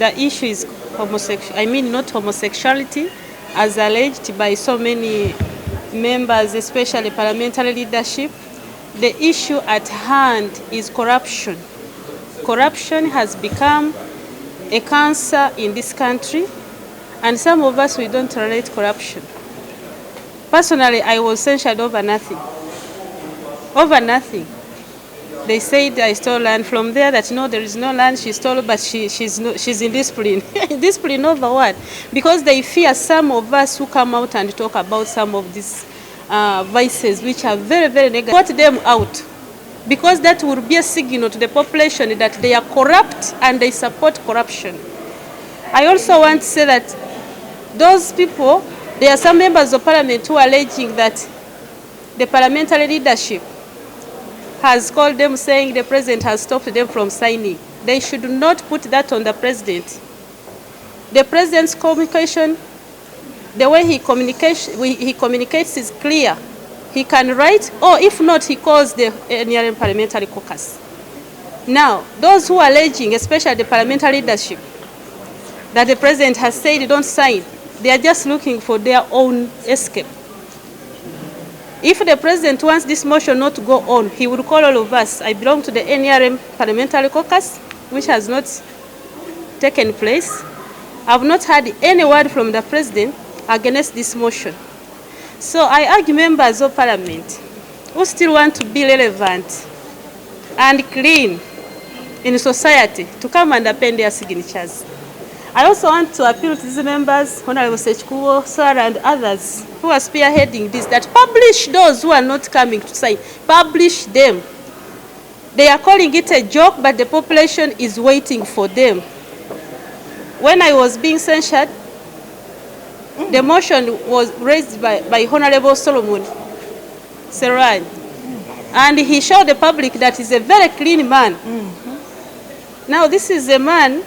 the issue is not homosexuality, as alleged by so many members, especially parliamentary leadership. The issue at hand is corruption. Corruption has become a cancer in this country, and some of us, we don't tolerate corruption. Personally, I was censured over nothing. Over nothing. They said I stole land. From there, that no, there is no land she stole, but she's in discipline. Discipline over what? Because they fear some of us who come out and talk about some of these vices, which are very, very negative. Put them out, because that will be a signal to the population that they are corrupt and they support corruption. I also want to say that those people, there are some members of parliament who are alleging that the parliamentary leadership has called them, saying the president has stopped them from signing. They should not put that on the president. The president's communication, the way he communicates is clear. He can write, or if not, he calls the NRM parliamentary caucus. Now, those who are alleging, especially the parliamentary leadership, that the president has said don't sign, they are just looking for their own escape. If the president wants this motion not to go on, he will call all of us. I belong to the NRM parliamentary caucus, which has not taken place. I have not heard any word from the president against this motion. So I urge members of parliament who still want to be relevant and clean in society to come and append their signatures. I also want to appeal to these members, Honorable Sechikubo, Sarah, and others who are spearheading this, that publish those who are not coming to sign. Publish them. They are calling it a joke, but the population is waiting for them. When I was being censured, the motion was raised by Honorable Solomon Serwan, and he showed the public that he's a very clean man. Now this is a man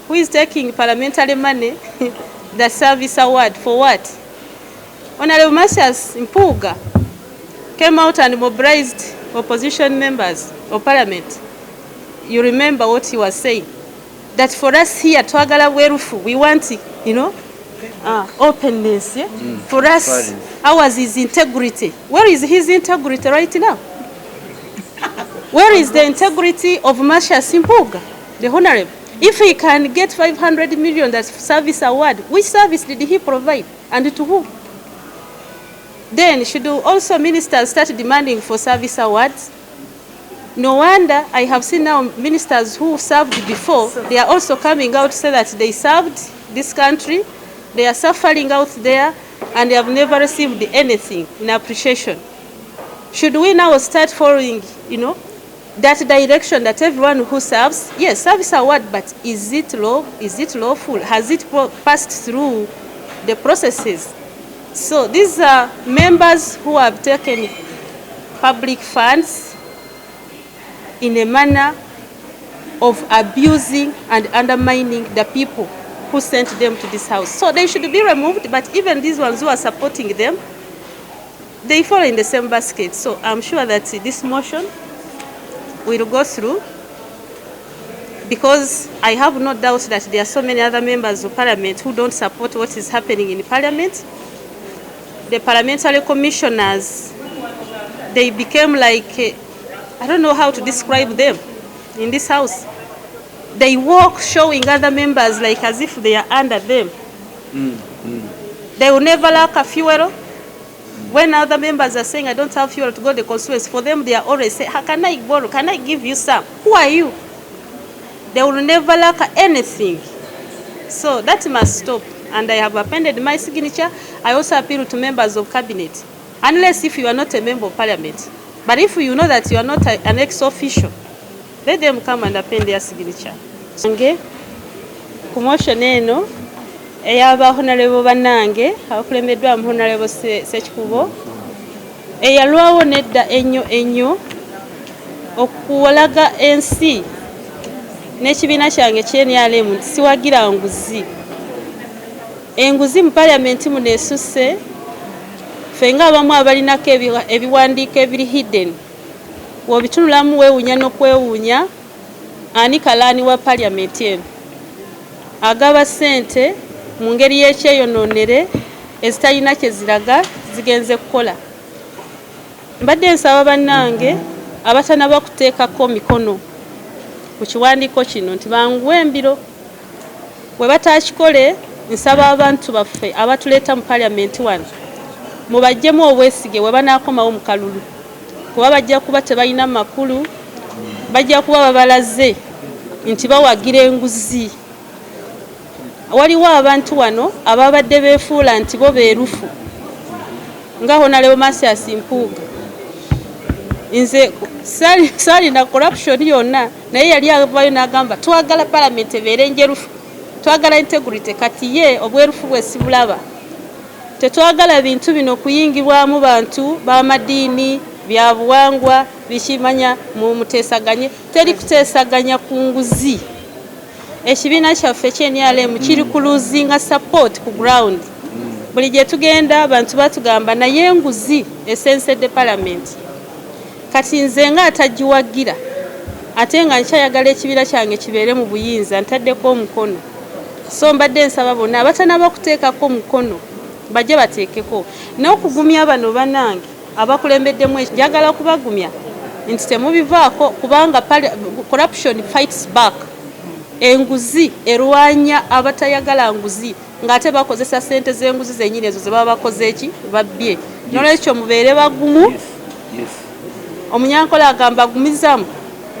who is taking parliamentary money, the service award, for what? Honorable Masias Mpuga came out and mobilized opposition members of parliament. You remember what he was saying? That for us here, Twagala Werufu, we want, openness. Yeah? For us, ours is integrity. Where is his integrity right now? Where is the integrity of Masias Mpuga, the honorable? If he can get 500 million, that's service award, which service did he provide and to who? Then should also ministers start demanding for service awards? No wonder I have seen now ministers who served before, they are also coming out to say that they served this country, they are suffering out there, and they have never received anything in appreciation. Should we now start following, that direction, that everyone who serves, yes, service award, but is it lawful? Has it passed through the processes? So these are members who have taken public funds in a manner of abusing and undermining the people who sent them to this house. So they should be removed, but even these ones who are supporting them, they fall in the same basket. So I'm sure that this motion will go through, because I have no doubt that there are so many other members of parliament who don't support what is happening in parliament. The parliamentary commissioners, they became like, I don't know how to describe them in this house. They walk showing other members like as if they are under them. They will never lack a fuel. When other members are saying, I don't have fuel to go to the constituency, for them, they are always saying, how can I borrow? Can I give you some? Who are you? They will never lack anything. So that must stop. And I have appended my signature. I also appeal to members of cabinet. Unless if you are not a member of parliament. But if you know that you are not an ex-official, let them come and append their signature. Kumotion eno. Eyaba honorable banange abakulembeddwa mu honorable Sechikubo eyalwawo nedda ennyo okuwalaga ensi n'ekibiina kyange ky'NRM siwagira nguzi. Enguzi mu parliament muno esusse, ffe ng'abamu abalinako ebiwandiiko ebiri hidden, bw'obitunulamu weewuunya n'okwewuunya ani kalaani wa parliament eno. agaba ssente mu ngeri y'ekyeyononere ezitalina kye ziraga zigenze kukola. Mbadde nsaba bannange abatanaba kuteekako mikono ku kiwandiiko kino nti banguwe embiro. Bwe batakikole, nsaba abantu baffe abatuleeta mu Parliament wano mubajjemu obwesige bwe banaakomawo mu kalulu, kuba bajja kuba tebalina makulu, bajja kuba babalaze nti bawagira enguzi. Waliwo abantu wano ababadde beefuula nti bo beerufu nga Honorable Masias Mpuuga. Nze saalina corruption yonna, naye yali avayo n'agamba twagala Parliament ebeere njerufu, twagala integrity. Kati ye obwerufu bwe sibulaba. Tetwagala bintu bino kuyingibwamu bantu b'amadiini, bya buwangwa, bikimanya mu muteesaganye. Teri kuteesaganya ku nguzi. Ekibiina kyaffe ky'NRM kiri ku losing support ku ground. Buli gye tugenda abantu batugamba naye enguzi esensedde Parliament. Kati nze nga atagiwagira ate nga nkyayagala ekibiina kyange kibeere mu buyinza ntaddeko omukono. So mbadde nsaba bonna abatanaba kuteekako mukono bajje bateekeko. N'okugumya bano bannange abakulembeddemu njagala kubagumya nti temubivaako, kubanga corruption fights back. Enguzi erwanya abatayagala nguzi ng'ate bakozesa ssente z'enguzi zennyini ezo ze baba bakoze eki babbye. Nolwekyo mubeere bagumu. Omunyankola agamba agumizamu,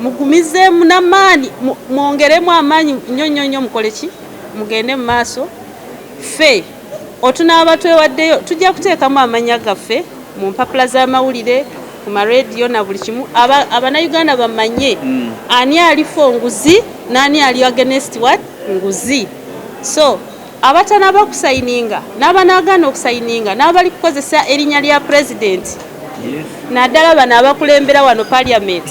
mugumizeemu n'amaanyi, mwongeremu amaanyi nnyo nnyo mukole ki mugende mu maaso. Ffe otunaaba twewaddeyo tujja kuteekamu amanya gaffe mu mpapula z'amawulire, ku marediyo na buli kimu. Abannayuganda bamanye ani alifo nguzi n'ani ali against what nguzi. So abatanaba kusayininga n'abanaagaana okusayininga n'abali kukozesa erinnya lya president, naddala bano abakulembera wano Parliament,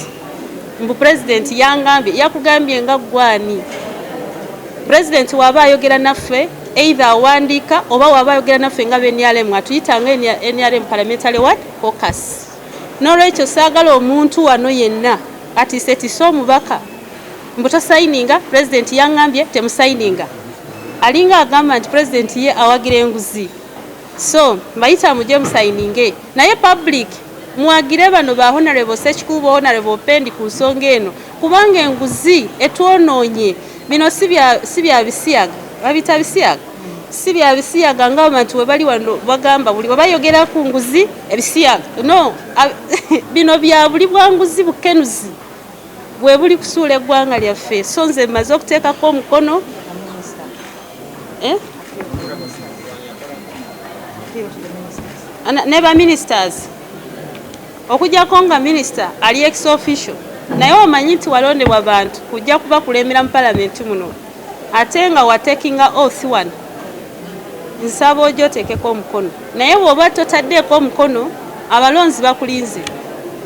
mbu president yangambye, yakugambye nga gwani. President waba ayogera naffe either awandiika oba waba ayogera naffe nga NRM atuyitanga NRM Parliamentary what caucus. N'olwekyo saagala omuntu wano yenna ati setisa omubaka mbu tosayininga, president yangambye temusayininga, alinga agamba nti president ye awagira enguzi. So mbayita mujje musayininge, naye public muwagire bano ba Honorable Ssekikubo, Honorable Pendi ku nsonga eno, kubanga enguzi etwonoonye. Bino si bya bisiyaga, babita bisiyaga, si bya bisiyaga ng'abantu we bali wano bagamba buli bayogera ku nguzi ebisiyaga. No, bino bya buli bwa nguzi bukenuzi bwe buli kusuula eggwanga lyaffe. So nze mmaze okuteekako omukono ne ba ministers okujjako nga minister ali ex official, naye omanyi nti walondebwa bantu kujja kuba kulembera mu Parliament muno ate nga watekinga oath wano. Nsaba ojja oteekeko omukono, naye bw'oba totaddeeko omukono abalonzi bakulinze,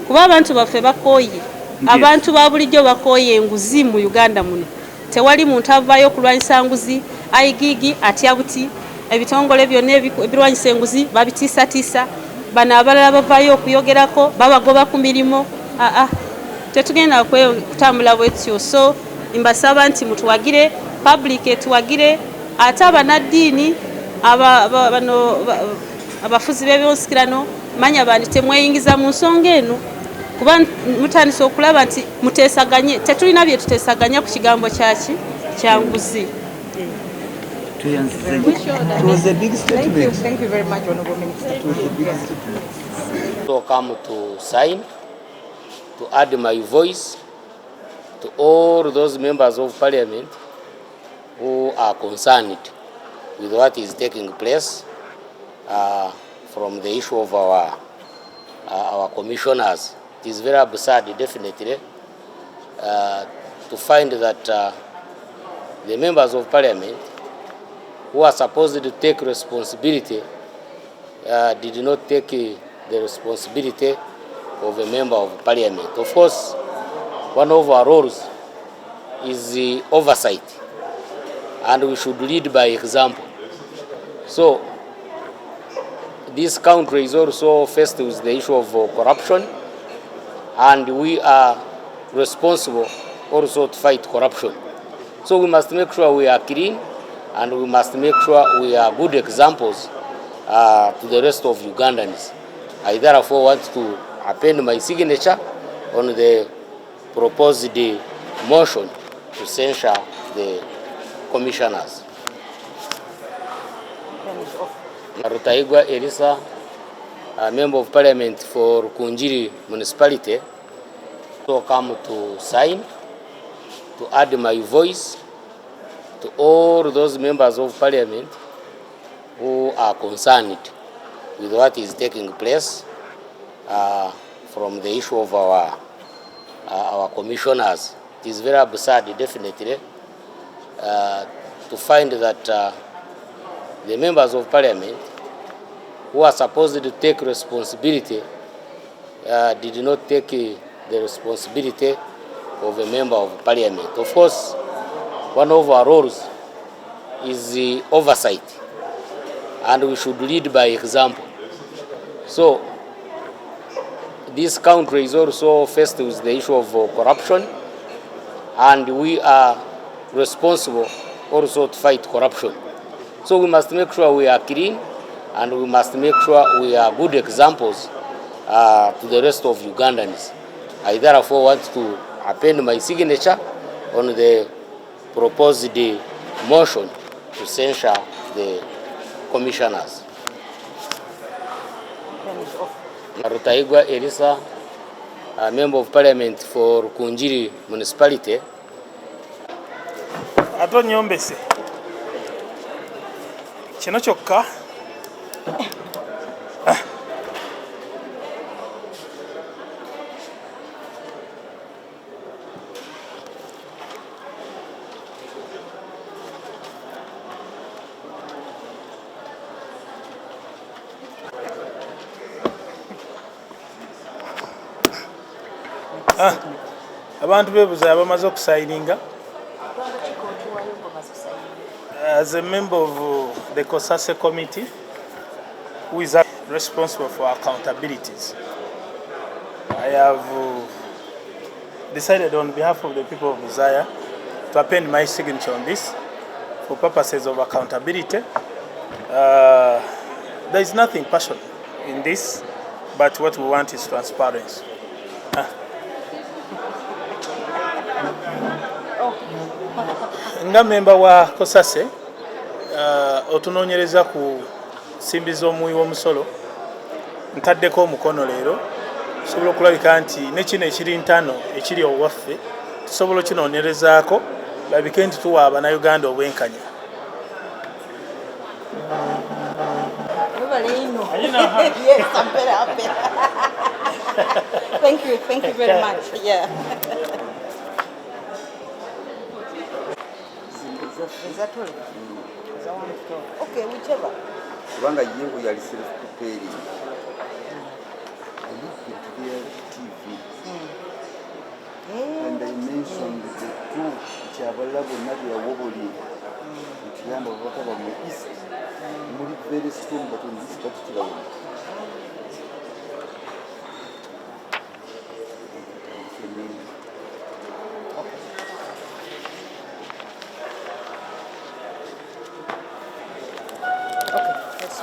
kuba abantu baffe bakooye. Abantu ba bulijjo bakooye enguzi mu Uganda muno. Tewali muntu avaayo okulwanyisa nguzi. Aigigi atya buti ebitongole byonna ebirwanyisa enguzi babitiisatiisa. Bano abalala bavaayo okuyogerako babagoba ku mirimu. Tetugenda kutambula bwetyo. So mbasaba nti mutuwagire, public etuwagire, ate abanaddiini abafuzi b'ebyosikirano manya bandi temweyingiza mu nsonga eno, kuba mutandise okulaba nti muteesaganye. Tetulina bye tuteesaganya ku kigambo kyaki kya nguzi. It was a big statement. Thank you very much, Honorable Minister. It was a big statement. So come to sign, to add my voice to all those members of Parliament who are concerned with what is taking place from the issue of our commissioners. It is very absurd, definitely, to find that the members of Parliament who are supposed to take responsibility did not take the responsibility of a member of Parliament. Of course, one of our roles is the oversight, and we should lead by example. So this country is also faced with the issue of corruption, and we are responsible also to fight corruption. So we must make sure we are clean and we must make sure we are good examples to the rest of Ugandans. I therefore want to append my signature on the proposed motion to censure the commissioners. Rutaigwa Elisa, a member of parliament for Kunjiri municipality, so come to sign to add my voice to all those members of parliament who are concerned with what is taking place from the issue of our commissioners. It is very absurd, definitely, to find that the members of parliament who are supposed to take responsibility did not take the responsibility of a member of parliament. Of course, one of our roles is the oversight, and we should lead by example. So this country is also faced with the issue of corruption, and we are responsible also to fight corruption. So we must make sure we are clean, and we must make sure we are good examples to the rest of Ugandans. I therefore want to append my signature on the proposed motion to censure the commissioners. Rutaigwa Elisa, a member of parliament for Kunjiri municipality. Ato nyombese kino kyokka abantu bebuza abamaze okusayininga. As a member of the COSASE committee, who is responsible for accountabilities, I have decided on behalf of the people of Buzaaya to append my signature on this for purposes of accountability. There is nothing personal in this, but what we want is transparency. Nga member wa COSASE otunoonyereza ku simbiza omuwi w'omusolo ntaddeko omukono leero tusobola okulabika nti ne kino ekiri ntano ekiri owaffe tusobola okinoonyerezaako labike nti tuwa Abannayuganda obwenkanya. Yes, I'm better. Thank you very much. Yeah. Is that all? Is that one? Okay, whichever. Kubanga ye yali self-preparing. I looked at their TV. And I mentioned the two Chabalabo Nadia Woboli, which land of whatever in the east. Very strong, but in this particular one.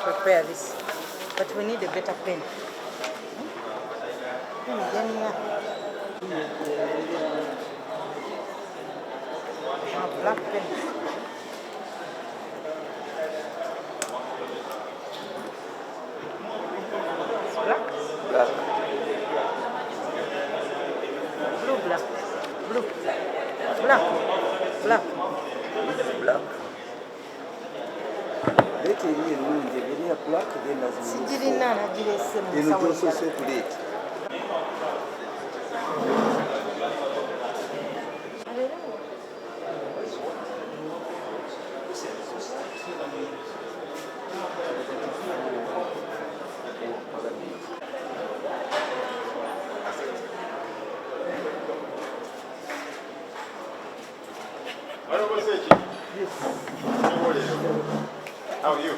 Prepare this, but we need a better pen. Black pen. It's black? Black. Blue, black. Blue. Black. Black. Black. Later, you black, then as you know, also circulate. How are you?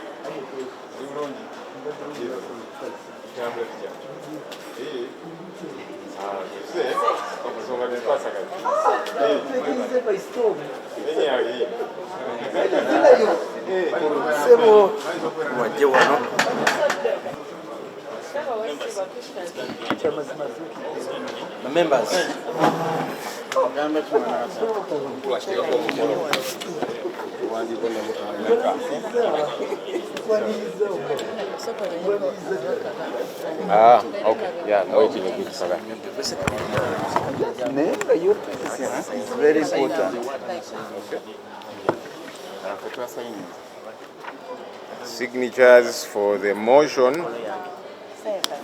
Members. Okay. Yeah, I'm waiting a bit for that. Your presence is very important. Signatures for the motion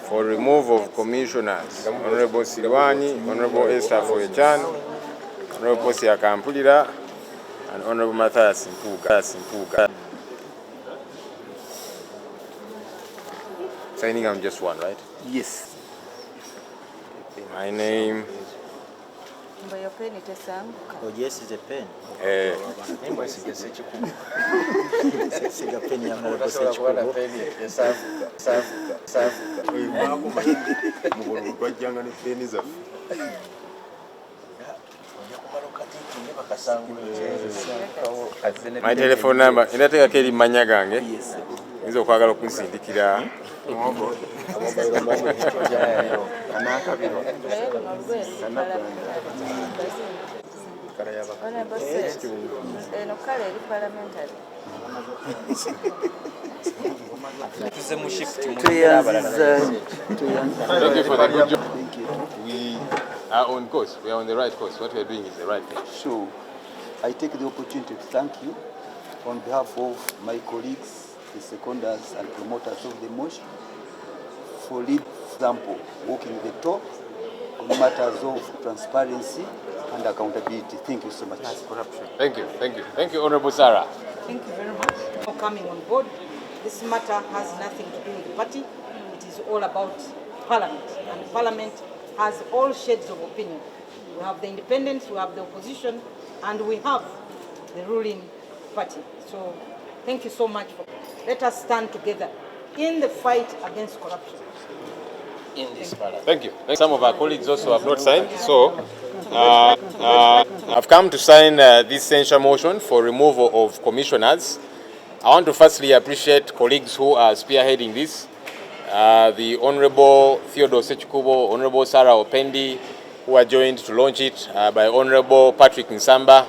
for removal of commissioners. Honorable Silwani, Honorable Esther Foyechan, Honorable Sia Kampulira, and Honorable Matthias Mpuga. Signing on just one, right? Yes. My name. But your pen it is Oh, yes, it's a pen. My telephone number. Inateka keri manyagange. Nizo kwagala kunsindikira. Thank you for the good job. We are on course. We are on the right course. What we are doing is the right thing. So, I take the opportunity to thank you on behalf of my colleagues, the seconders and promoters of the motion, for lead example, walking the talk on matters of transparency and accountability. Thank you so much. Thank you. Thank you. Thank you, Honorable Sarah. Thank you very much for coming on board. This matter has nothing to do with the party. It is all about Parliament. And Parliament has all shades of opinion. We have the independents, we have the opposition, and we have the ruling party. So thank you so much. Let us stand together in the fight against corruption. In this Parliament. Thank you. Some of our colleagues also have not signed. So I've come to sign this censure motion for removal of commissioners. I want to firstly appreciate colleagues who are spearheading this. The Honorable Theodore Sechikubo, Honorable Sarah Opendi, who are joined to launch it by Honorable Patrick Nsamba,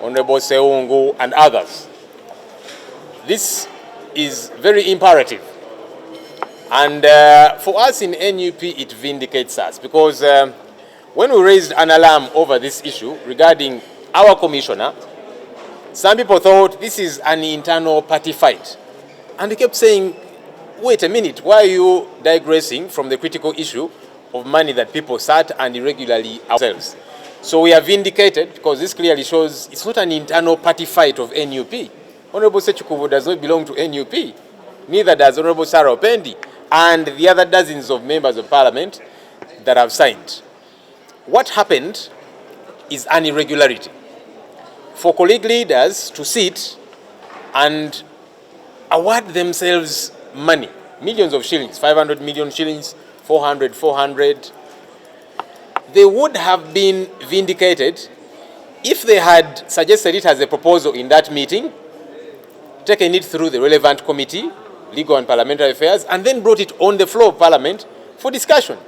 Honorable Seungu, and others. This is very imperative. And for us in NUP, it vindicates us because when we raised an alarm over this issue regarding our commissioner, some people thought this is an internal party fight. And they kept saying, wait a minute, why are you digressing from the critical issue of money that people sat and irregularly ourselves? So we are vindicated because this clearly shows it's not an internal party fight of NUP. Honorable Sechikubo does not belong to NUP. Neither does Honorable Sarah Opendi and the other dozens of members of Parliament that have signed. What happened is an irregularity. For colleague leaders to sit and award themselves money, millions of shillings, 500 million shillings, 400, they would have been vindicated if they had suggested it as a proposal in that meeting, taken it through the relevant committee, Legal and Parliamentary Affairs, and then brought it on the floor of Parliament for discussion.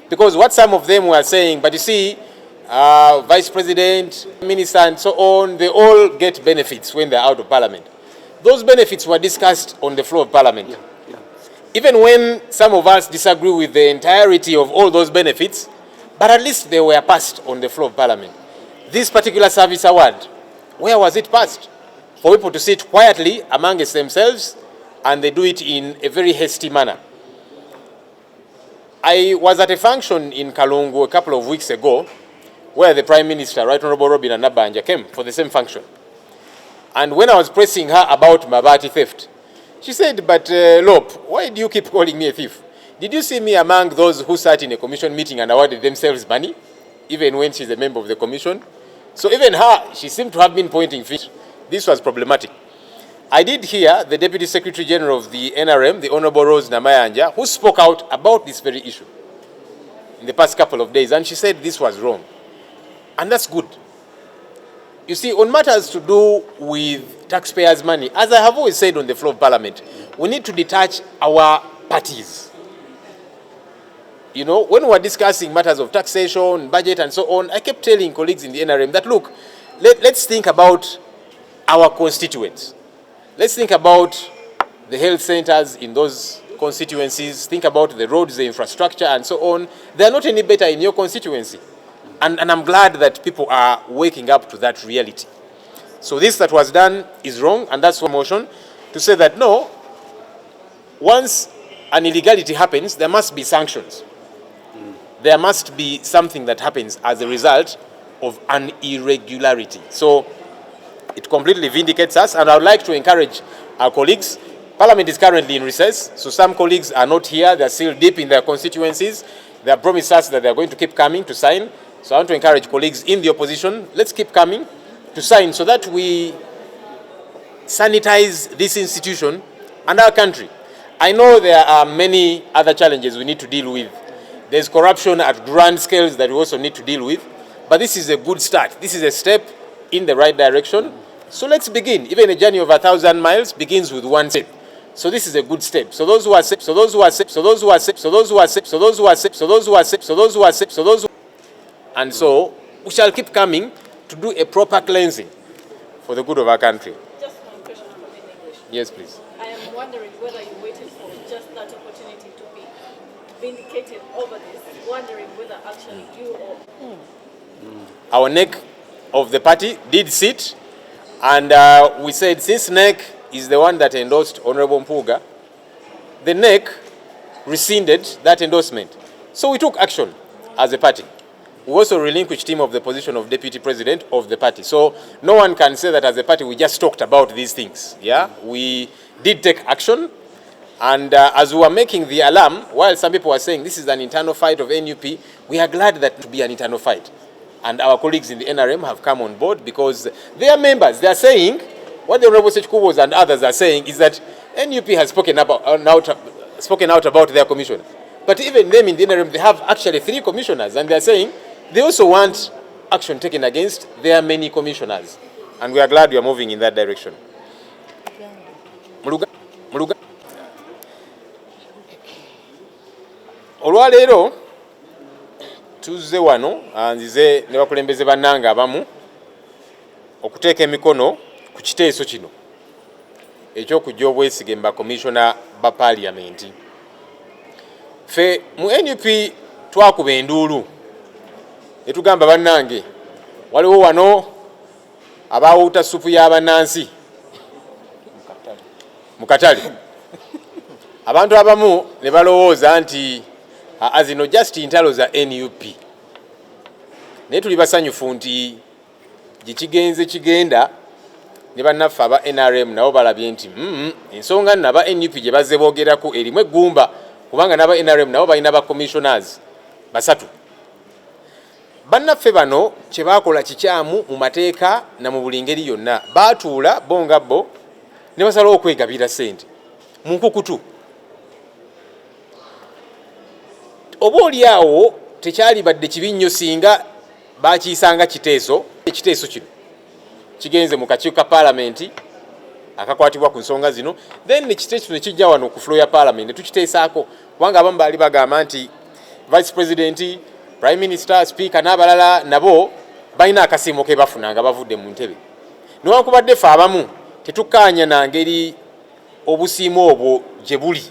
Because what some of them were saying, but you see, Vice President, Minister, and so on, they all get benefits when they're out of Parliament. Those benefits were discussed on the floor of Parliament. Even when some of us disagree with the entirety of all those benefits, but at least they were passed on the floor of Parliament. This particular service award, where was it passed? For people to sit quietly amongst themselves, and they do it in a very hasty manner. I was at a function in Kalungu a couple of weeks ago, where the Prime Minister, Right Honorable Robin Anabanja, came for the same function. And when I was pressing her about Mabati theft, she said, but Lop, why do you keep calling me a thief? Did you see me among those who sat in a commission meeting and awarded themselves money, even when she's a member of the commission? So even her, she seemed to have been pointing fingers. This was problematic. I did hear the Deputy Secretary General of the NRM, the Honorable Rose Namayanja, who spoke out about this very issue in the past couple of days, and she said this was wrong. And that's good. You see, on matters to do with taxpayers' money, as I have always said on the floor of Parliament, we need to detach our parties. You know, when we were discussing matters of taxation, budget, and so on, I kept telling colleagues in the NRM that, look, let's think about our constituents. Let's think about the health centers in those constituencies, think about the roads, the infrastructure, and so on. They are not any better in your constituency. And I'm glad that people are waking up to that reality. So this that was done is wrong, and that's one motion to say that no, once an illegality happens, there must be sanctions. There must be something that happens as a result of an irregularity. So it completely vindicates us, and I would like to encourage our colleagues. Parliament is currently in recess, so some colleagues are not here. They're still deep in their constituencies. They have promised us that they're going to keep coming to sign. So I want to encourage colleagues in the opposition, let's keep coming to sign so that we sanitize this institution and our country. I know there are many other challenges we need to deal with. There's corruption at grand scales that we also need to deal with. But this is a good start. This is a step in the right direction. So let's begin. Even a journey of 1,000 miles begins with one step. So this is a good step. So those who are sick, so those who are sick, so those who are sick, so those who are sick, so those who are sick, so those who are sick, so those who are sick, so those who... And so we shall keep coming to do a proper cleansing for the good of our country. Just one question about in English. Yes, please. I am wondering whether you waited for just that opportunity to be vindicated over this, wondering whether actually you or... Our neck of the party did sit, and we said since NEC is the one that endorsed Honorable Mpuga, the NEC rescinded that endorsement. So we took action as a party. We also relinquished him of the position of Deputy President of the party. So no one can say that as a party we just talked about these things. Yeah, we did take action, and as we were making the alarm, while some people were saying this is an internal fight of NUP, we are glad that to be an internal fight. And our colleagues in the NRM have come on board because they are members. They are saying, what the Honorable Sechikubos and others are saying is that NUP has spoken out about their commissioner. But even them in the NRM, they have actually 3 commissioners, and they are saying they also want action taken against their many commissioners. And we are glad we are moving in that direction. Olwaleero tuzze wano nzize ne bakulembeze bannanga abamu okuteeka emikono ku kiteeso kino eky'okujja obwesige mu bakomishona ba paaliyamenti. Ffe mu NUP twakuba enduulu ne tugamba bannange waliwo wano abaawuuta supu y'abannansi mu katale. Abantu abamu ne balowooza nti azino just intalo za NUP. Naye tuli basanyufu nti gye kigenda ne bannaffe aba NRM nabo balabye nti ensonga nno aba NUP gye bazze boogerako erimu eggumba, kubanga n'aba NRM nabo balina ba commissioners 3. Bannaffe bano kye baakola kikyamu mu mateeka na mu buli ngeri yonna. Baatuula bo nga bo ne basalawo okwegabira ssente mu nkukutu. Oba oli awo tekyali badde kibi nnyo singa baakiyisanga kiteeso. Ekiteeso kino kigenze mu kakiiko ka paalamenti akakwatibwa ku nsonga zino, then ekiteeso ne kijja wano ku floor ya paalamenti ne tukiteesaako, kubanga abamu baali bagamba nti vice president, prime minister, speaker n'abalala nabo balina akasiimo ke bafuna nga bavudde mu ntebe. Newankubadde ffe abamu tetukkaanya na ngeri obusiimo obwo gye buli,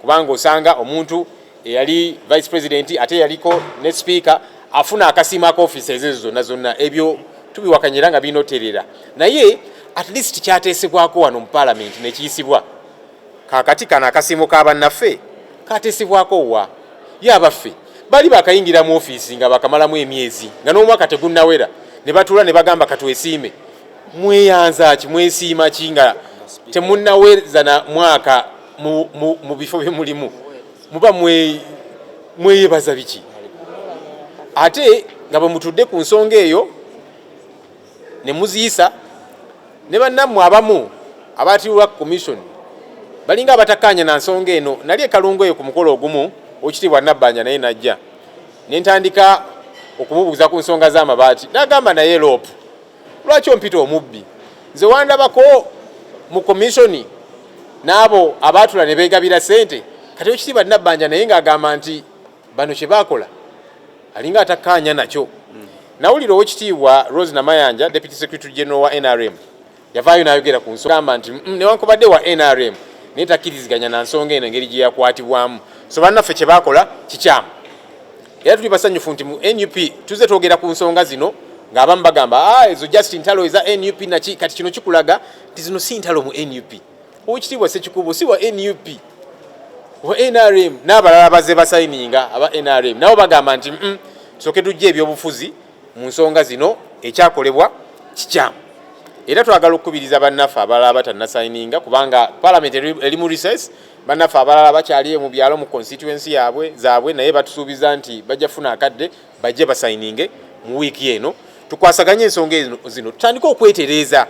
kubanga osanga omuntu eyali vice president ate yaliko ne speaker afuna akasiimo aka offices ezo zonna ebyo tubiwakanyira nga binoterera. Naye at least kyateesebwako wano mu parliament ne kiyisibwa. Kaakati kano akasiimo k'abannaffe kaateesebwako wa y'abaffe bali bakayingira mu office nga bakamalamu emyezi nga n'omwaka tegunnawera ne batuula ne bagamba katwesiime. Mweyanza ki, mwesiima ki nga temunnaweza na mwaka mu bifo bye mulimu? Muba mweyebaza biki? Ate nga bwe mutudde ku nsonga eyo ne muziyisa ne bannammwe abamu abaatiibwa commission balinga abatakkaanya na nsonga eno. Nali e Kalungu eyo ku mukolo ogumu Oweekitiibwa Nabbanja naye najja ne ntandika okumubuuza ku nsonga z'amabaati. N'agamba naye loopu lwaki ompita omubbi? Nze wandabako mu komishoni n'abo abaatula ne beegabira ssente. Kati Oweekitiibwa Nabbanja naye ng'agamba nti bano kye baakola alinga atakkaanya nakyo. Nawulira Oweekitiibwa Rose Namayanja, Deputy Secretary General wa NRM, yavaayo n'ayogera ku nsonga gamba nti newankubadde wa NRM naye takkiriziganya na nsonga eno engeri gye yakwatibwamu. So bannaffe kye baakola kikyamu. Era tuli basanyufu nti mu NUP tuze twogera ku nsonga zino ng'abamu bagamba ezo just ntalo eza NUP naki. Kati kino kikulaga nti zino si ntalo mu NUP. Oweekitiibwa Ssekikubo si wa NUP, wa NRM n'abalala bazze basayininga aba NRM nabo bagamba nti tusooke tujje ebyobufuzi mu nsonga zino ekyakolebwa kikyamu. Era twagala okukubiriza bannaffe abalala batannasayininga kubanga Parliament eri mu recess. Bannaffe abalala bakyali mu byalo mu constituency zaabwe naye batusuubiza nti bajja funa akadde bajje basayininge mu wiiki eno. Tukwasaganye ensonga zino tutandike okwetereeza.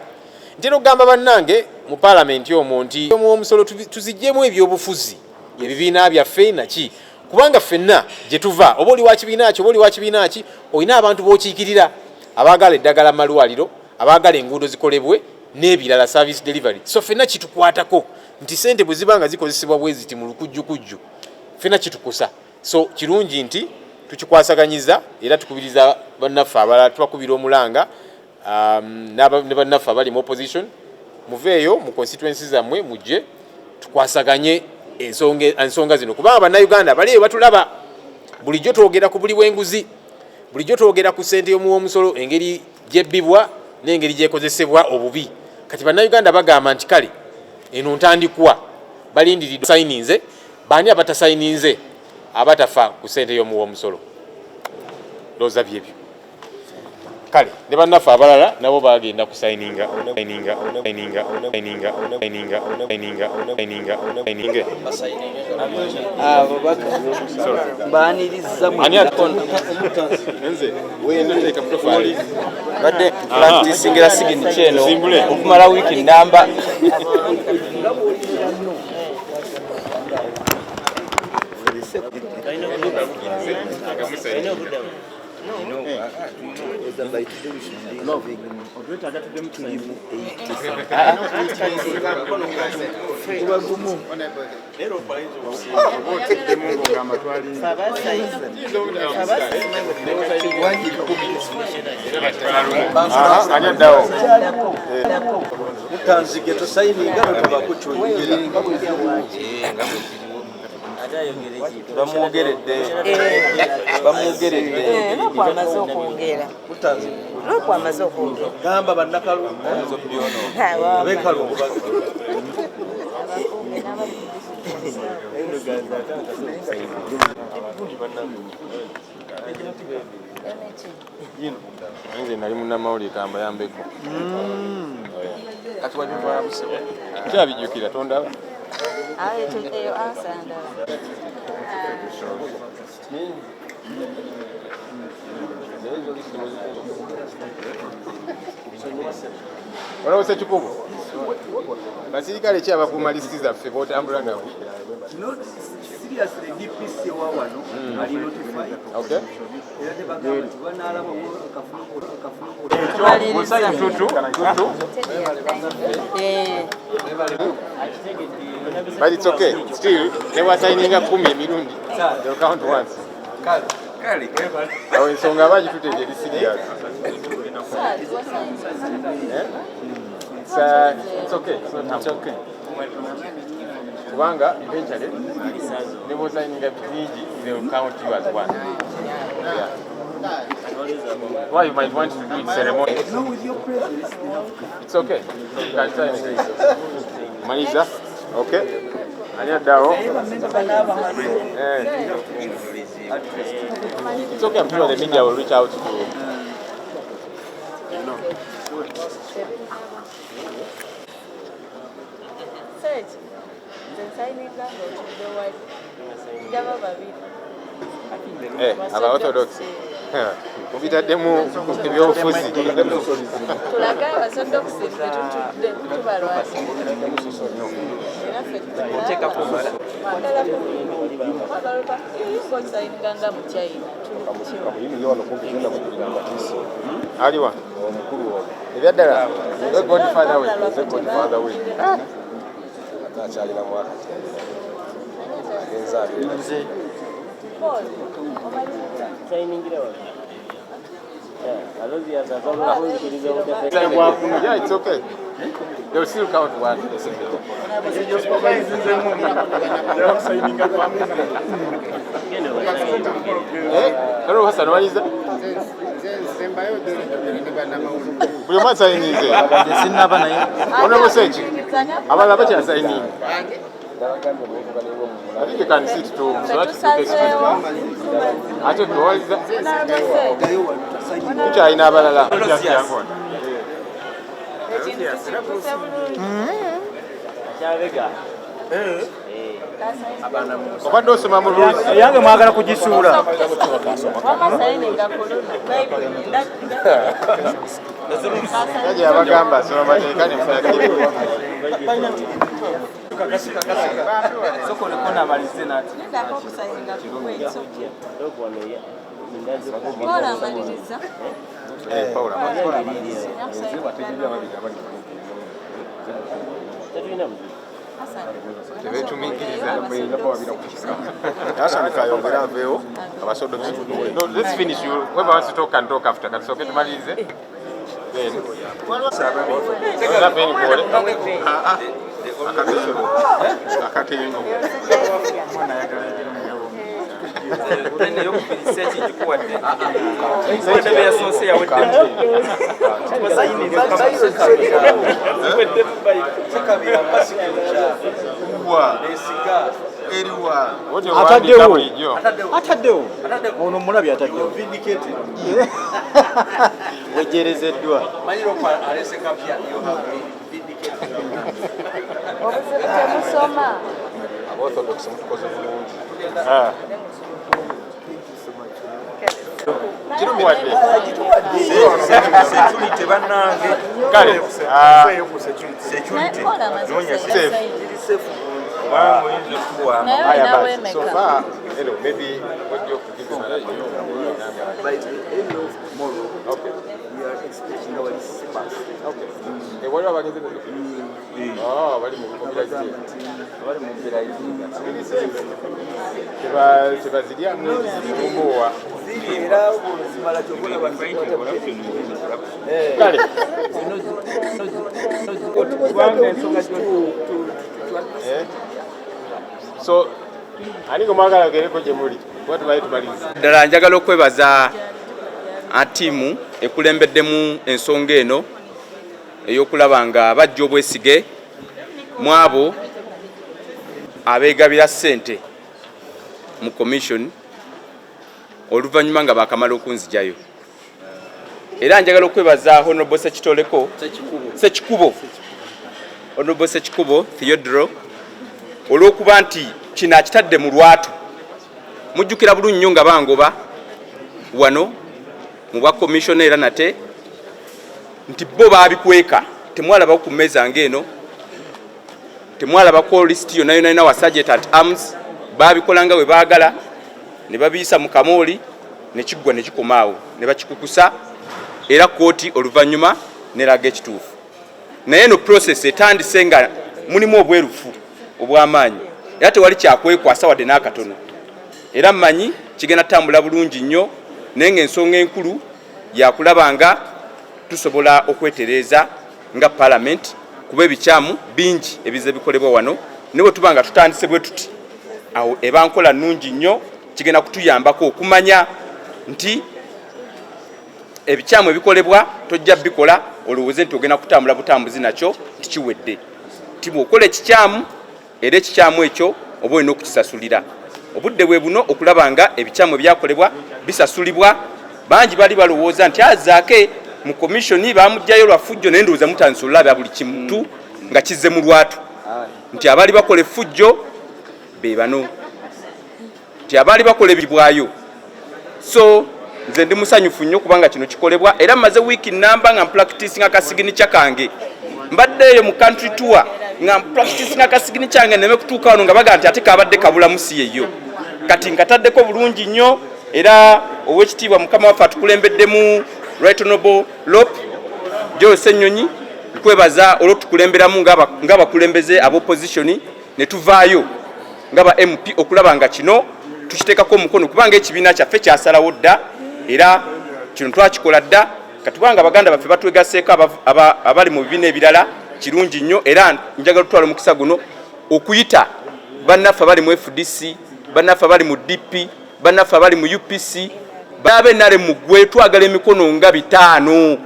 Ntera okugamba bannange mu Parliament omwo nti omusolo tuziggyemu ebyobufuzi ebibiina byaffe naki kubanga ffenna gye tuva oba oli wa kibiina ki oba oli wa kibiina ki olina abantu b'okiikirira abaagala eddagala mu malwaliro abaagala enguudo zikolebwe n'ebirala service delivery. So ffenna kitukwatako nti ssente bwe ziba nga zikozesebwa bwe ziti mu lukujjukujju ffenna kitukusa. So kirungi nti tukikwasaganyiza era tukubiriza bannaffe abalala tubakubira omulanga ne bannaffe abali mu opposition muveeyo mu constituency zammwe mujje tukwasaganye ensonga zino kubanga bannayuganda baliyo batulaba. Bulijjo twogera ku buli bw'enguzi, bulijjo twogera ku ssente y'omuwoomusolo engeri gyebbibwa n'engeri gyekozesebwa obubi. Kati bannayuganda bagamba nti kale eno ntandikwa balindiridde sayininze baani abatasayininze abatafa ku ssente y'omuwoomusolo. Ndowooza byebyo. Kale ne bannaffe abalala nabo bagenda kusayininga baaniriza badde practicingira sigini kyeno okumala wiiki namba mutanzige tusayininga bamwogeredde amaze okwongera gamba bannakalungu abekalungu nze nali munnamawulire kamba yambeko kati wanyumvabuse kyabijjukira tondaba eyo ansanda walawo Ssekikubo basirikale ki abakuuma lisiti zaffe b'otambula nabo? But it's okay. Still, they were signing a kumi emirundi. They'll count once. Awo ensonga bagitutegeera eri serious. It's okay. It's okay. Kubanga eventually they were signing a bingi, they will count you as one. Yeah. Why you might want to do it ceremonially. No, with your presence. It's okay. You can sign it. Maniza. Okay. Anya dao. It's okay. I'm sure the media will reach out to you. About Orthodox. Mubitaddemu ebyobufuzi. Tulaga abasodde okusimba tetutudde tubalwasa. Sayinganga mu China. Aliwa ebyaddala the godfather way, the godfather way. Yeah, it's okay. They will still count one. Hello, Hassan, what is that? Buli mwa sayinize. Sinaba naye. Honorable Sechi. Abala bacha sayini. I think you can sit too. So that you take it. Acho what is that? Kucha ina abalala. Obadde osoma mu rules. Yange mwagala kugisuula. Yaje abagamba soma mateekani mufakire. Soko lekona amalize nati. Paula amaliriza. Paula No, let's finish. Whoever wants to talk can talk after. That's okay. Tumalize. Ataddewo ono mulabi ataddewo wejerezeddwa Musoma. So far, maybe what do you give us? By the end of tomorrow, okay, we are expecting our dispatch. Okay. And what about the oh, very mobilizing. Sebastian, so aniko magala gereko jemuli what might maliza ddala njagala okwebaza atimu ekulembeddemu ensonga eno ey'okulaba nga bajja obwesige mu abo abeegabira ssente mu commission oluvannyuma nga baakamala okunzijayo. Era njagala okwebaza Honorable Sekikubo Honorable Sekikubo Theodoro olw'okuba nti kino akitadde mu lwatu. Mujjukira bulungi nnyo nga bangoba wano mu bwa commission era nate nti bo baabikweka temwalaba ku mmeeza ng'eno, temwalaba ko list yonna yonna wa Sergeant at Arms baabikola nga bwe baagala ne babiyisa mu kamooli ne kiggwa ne kikomaawo ne bakikukusa era kooti oluvannyuma neraga ekituufu. Naye eno process etandise nga mulimu obwerufu obw'amaanyi era tewali kyakwekwasa wadde n'akatono. Era mmanyi kigenda tambula bulungi nnyo naye ng'ensonga enkulu yakulaba nga tusobola okwetereeza nga Parliament kuba ebikyamu bingi ebize bikolebwa wano ne bwe tuba nga tutandise bwe tuti awo eba nkola nnungi nnyo kigenda kutuyambako okumanya nti ebikyamu ebikolebwa tojja bikola olowooze nti ogenda kutambula butambuzi nakyo tikiwedde. Ti bw'okola ekikyamu era ekikyamu ekyo oba olina okukisasulira. Obudde bwe buno okulaba nga ebikyamu ebyakolebwa bisasulibwa. Bangi bali balowooza nti azaake mu komishoni bamugjayo lwa fujjo naye ndowooza mutansula bya buli kimuntu nga kizze mu lwatu nti abaali bakola effujjo be bano nti abaali bakola ebibwayo. So nze ndi musanyufu nnyo kubanga kino kikolebwa era maze wiiki namba nga practicing akasiginicha kange mbadde eyo mu country tour nga practicing akasiginicha kange neme kutuuka wano nga baga nti ate kabadde kabulamusi yeyo kati nkataddeko bulungi nnyo era owekitiibwa mukama waffe atukulembeddemu Right Honorable Lop Joe Ssenyonyi nkwebaza olw'otukulemberamu ng'abakulembeze ab'opposition ne tuvaayo ng'aba MP okulaba nga kino tukiteekako omukono kubanga ekibiina kyaffe kyasalawo dda era kino twakikola dda katubanga abaganda baffe batwegaseeko abali mu bibiina ebirala kirungi nnyo era njagala tutwala omukisa guno okuyita bannaffe abali mu FDC bannaffe abali mu DP bannaffe abali mu UPC babe nale mugwe twagala emikono nga 5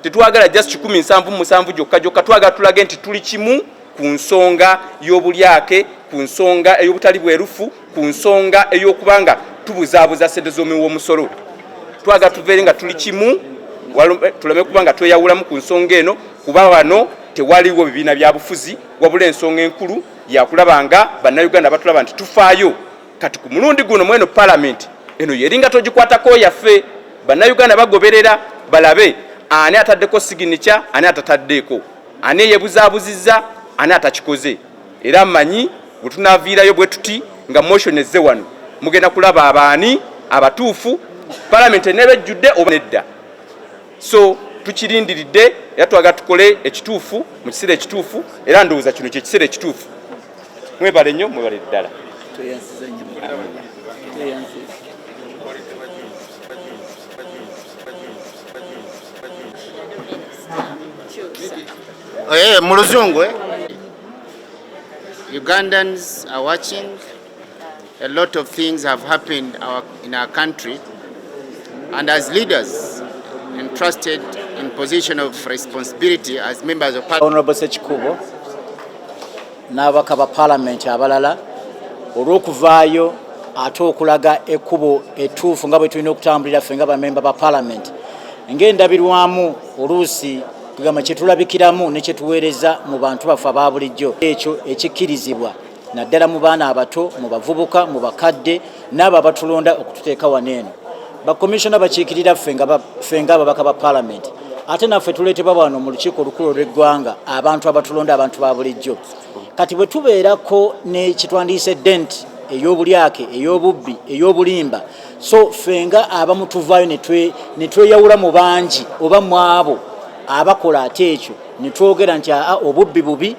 tetwagala just 17 gyokka twagala tulage nti tuli kimu ku nsonga y'obulyake ku nsonga ey'obutali bwerufu ku nsonga ey'okubanga tubuzaabuza ssente z'omuwi w'omusolo twagala tuveere nga tuli kimu tuleme kubanga tweyawulamu ku nsonga eno kuba wano tewaliwo bibiina bya bufuzi wabula ensonga enkulu yakulabanga bannayuganda batulaba nti tufaayo kati ku mulundi guno mweno parliament eno yeringa togikwatako yaffe bannayuganda bagoberera balabe ani ataddeko signature ani atataddeeko ani yebuzaabuzizza ani atakikoze era mmanyi bwe tunaaviirayo bwe tuti nga motion ezze wano mugenda kulaba abaani abatuufu parliament eneba ejjudde oba nedda so tukirindiridde era twagala tukole ekituufu mu kiseera ekituufu era ndowooza kino kyekiseera ekituufu mwebale nnyo mwebale ddala Muluzungu, Ugandans are watching. A lot of things have happened in our country, and as leaders entrusted in position of responsibility as members of Parliament. Honorable Ssekikubo n'ababaka ba Parliament abalala olw'okuvaayo ate okulaga ekkubo ettuufu nga bwe tulina okutambulira ffe nga bamemba ba Parliament ng'endabirwamu oluusi kugamba kyetulabikiramu ne kyetuweereza mu bantu baffe aba bulijjo ekyo ekikkirizibwa naddala mu baana abato mu bavubuka mu bakadde n'abo abatulonda okututeeka waneeno bakomishona bakiikirira ffe nga ababaka ba Parliament ate naffe tuleetebwa wano mu lukiiko olukulu olw'eggwanga abantu abatulonda abantu ba bulijjo kati bwe tubeerako ne kitwandiise dent ey'obulyake ey'obubbi ey'obulimba so ffe nga abamu tuvaayo ne tweyawula mu bangi oba mu abo abakola ate ekyo ne twogera nti obubbi bubi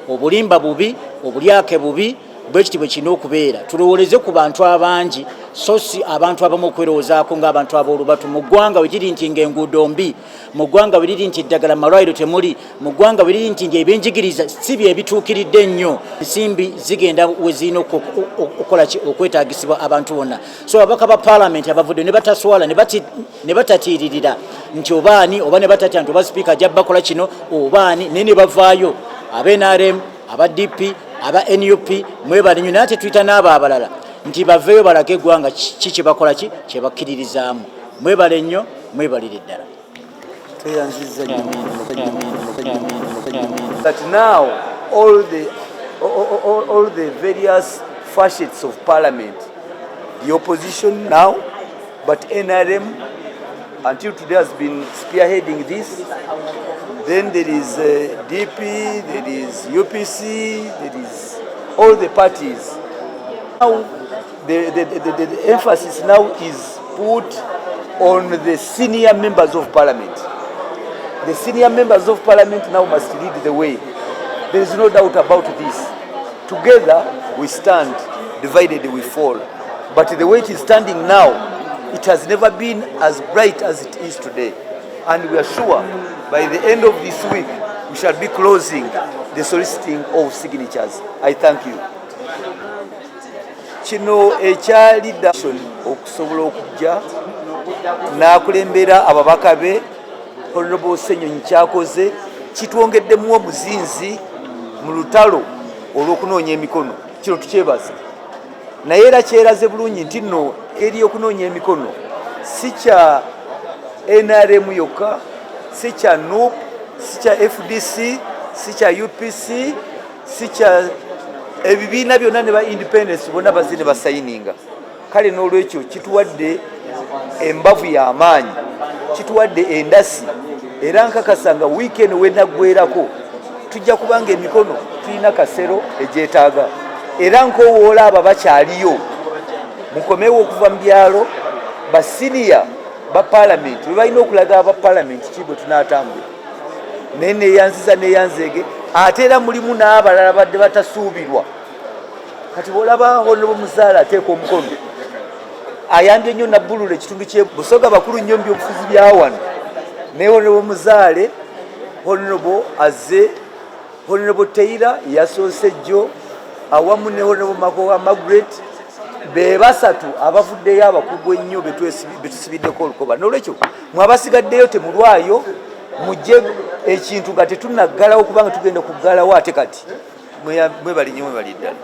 obulimba bubi obulyake bubi bwekiti bwe kirina okubeera tulowooleze ku bantu abangi so si abantu abamu okwerowoozaako ng'abantu ab'olubatu mu ggwanga we kiri nti ng'enguudo mbi mu ggwanga we liri nti eddagala malwaliro temuli mu ggwanga we liri nti ng'ebyenjigiriza si bye bituukiridde nnyo ensimbi zigenda we zirina okukola ki okwetaagisibwa abantu bonna so ababaka ba Parliament abavudde ne bataswala ne batatiiririra nti obaani oba ne batatya nti oba sipiika ajja bakola kino obaani naye ne bavaayo aba-NRM aba DP aba NUP mwebale nnyo naye ate tuyita n'abo abalala nti baveeyo balage eggwanga ki kye bakola ki kye bakkiririzaamu mwebale nnyo mwebalire ddala that now all the various facets of Parliament, the opposition now, but NRM until today has been spearheading this. Then there is DP, there is UPC, there is all the parties. Now the emphasis now is put on the senior members of Parliament. The senior members of Parliament now must lead the way. There is no doubt about this. Together we stand, divided we fall. But the way it is standing now, it has never been as bright as it is today. And we are sure by the end of this week, we shall be closing the soliciting of signatures. I thank you. Kino ekyalidda okusobola okujja n'akulembera ababaka be Honorable Ssenyonyi kyakoze kitwongeddemu omuzinzi mu lutalo olw'okunoonya emikono. Kino tukyebaza. Naye era kyeraze bulungi nti nno eri okunoonya emikono si kya NRM yokka, si kya NUP, si kya FDC, si kya UPC, si kya ebibiina byonna ne ba independence bonna bazine basayininga. Kale n'olwekyo kituwadde embavu y'amaanyi kituwadde endasi era nkakasa nga weekend wenaggwerako tujja kubanga emikono tulina kasero egyetaaga era nkowoola abo bakyaliyo mukomewo okuva mu byalo basiniya ba paalamenti bwe balina okulaga aba paalamenti ki bwe tunaatambula naye neyanziza neyanzeege ate era mulimu n'abalala badde batasuubirwa kati bwolaba honobo muzaala ateeka omukono ayambye nnyo nabbulula ekitundu kye busoga bakulu nnyo mu byobufuzi bya wano naye honobo muzaale honobo azze honobo teira yasoose jjo awamu ne honobo makowa Margaret be basatu abavuddeyo abakugu ennyo betusibiddeko olukoba n'olwekyo mwabasigaddeyo temulwayo mujje ekintu nga tetunaggalawo kubanga tugenda kuggalawo ate kati mwebali nnyo mwebali ddala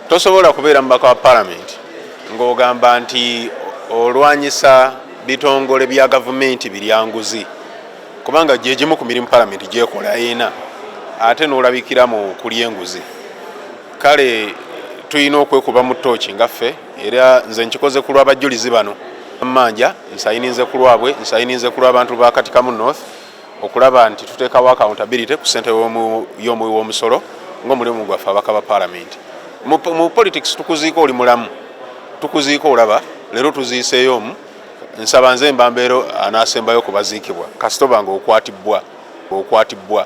tosobola kubeera mubaka wa paalamenti ng'ogamba nti olwanyisa bitongole bya gavumenti biryanguzi kubanga gye gimu ku mirimu paalamenti gyekola yena ate n'olabikira mu kulya enguzi kale tulina okwekuba mu ttooki ngaffe era nze nkikoze ku lw'abajulizi bano mmanja nsayininze ku lwabwe nsayininze ku lw'abantu ba Katikamu North okulaba nti tuteekawo accountability ku ssente y'omuwi w'omusolo ng'omulimu gwaffe abaka ba paalamenti mu politics tukuziika oli mulamu tukuziika olaba leero tuziiseeyo omu nsaba nze mbambeero anaasembayo kubaziikibwa kasitoba nga okwatibbwa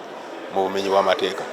mu bumenyi bw'amateeka